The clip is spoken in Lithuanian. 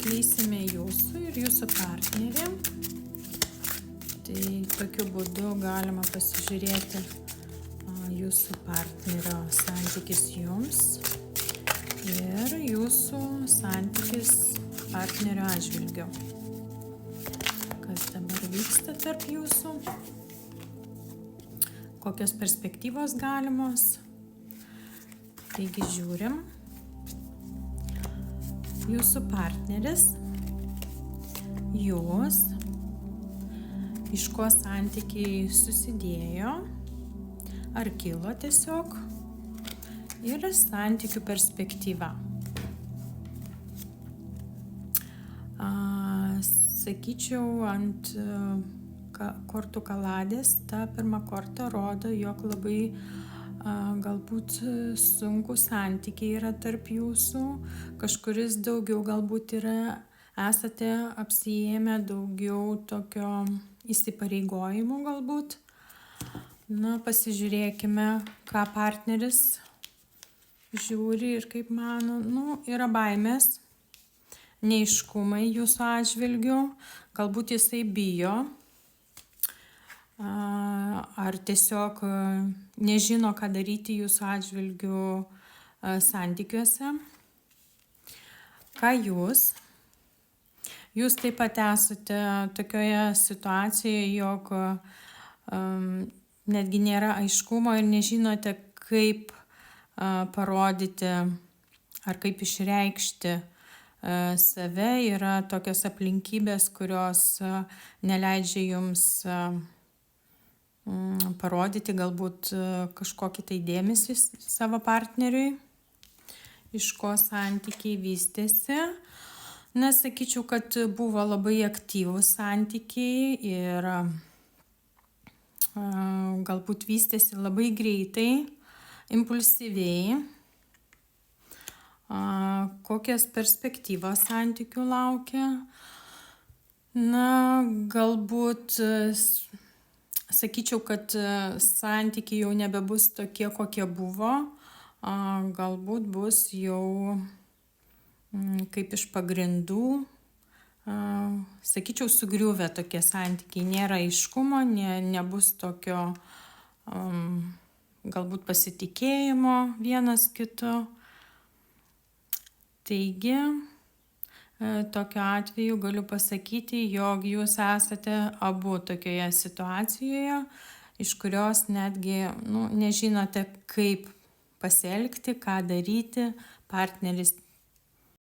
atskleisime jūsų ir jūsų partnerį. Tai tokiu būdu galima pasižiūrėti jūsų partnerio santykis jums ir jūsų santykis partnerio atžvilgiu. Kas dabar vyksta tarp jūsų? Kokios perspektyvos galimos? Taigi žiūrim. Jūsų partneris, jūs, iš ko santykiai susidėjo, ar kilo tiesiog, ir santykių perspektyva. Sakyčiau, ant kortų kaladės ta pirma korta rodo, jog labai galbūt sunku santykiai yra tarp jūsų, kažkuris daugiau galbūt esate apsiėmę daugiau tokio įsipareigojimų galbūt. Pasižiūrėkime, ką partneris žiūri ir kaip mano. Yra baimės, neaiškumai jūsų atžvilgiu, galbūt jisai bijo, ar tiesiog nežino, ką daryti jūsų atžvilgiu santykiuose. Ką jūs? Jūs taip pat esate tokioje situacijoje, jog netgi nėra aiškumo ir nežinote, kaip parodyti ar kaip išreikšti save. Yra tokios aplinkybės, kurios neleidžia jums parodyti galbūt kažkokį tai dėmesį savo partneriui, iš ko santykiai vystėsi. Sakyčiau, kad buvo labai aktyvūs santykiai ir galbūt vystėsi labai greitai, impulsyviai. Kokias perspektyvas santykių laukia? Galbūt sakyčiau, kad santykiai jau nebebus tokie, kokie buvo. Galbūt bus jau kaip iš pagrindų. Sakyčiau, sugriuvę tokie santykiai. Nėra aiškumo, nebus tokio galbūt pasitikėjimo vienas kitu. Taigi, tokiu atveju galiu pasakyti, jog jūs esate abu tokioje situacijoje, iš kurios netgi nežinote, kaip pasielgti, ką daryti. Partneris